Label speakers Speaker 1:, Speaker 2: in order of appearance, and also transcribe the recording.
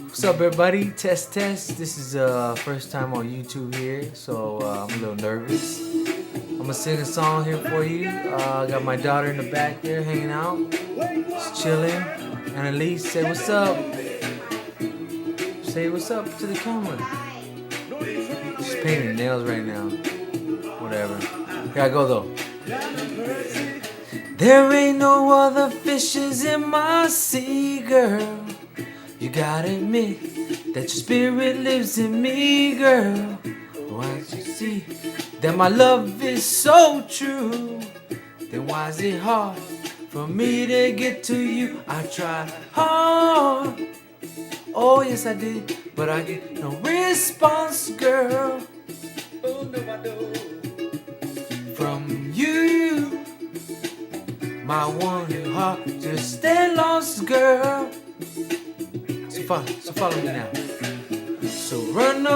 Speaker 1: What's up, everybody? Test, test. This is first time on YouTube here, so I'm a little nervous. I'm gonna sing a song here for you. I got my daughter in the back there hanging out, just chilling. Annalise, say what's up. Say what's up to the camera. She's painting nails right now. Whatever. Here I go though. There ain't no other fishes in my sea, girl. You gotta admit that your spirit lives in me, girl. Why'd you see that my love is so true? Then why is it hard for me to get to you? I tried hard, oh yes I did, but I get no response, girl. Oh no I don't. From you, my one heart just stay lost, girl. So follow me now. So run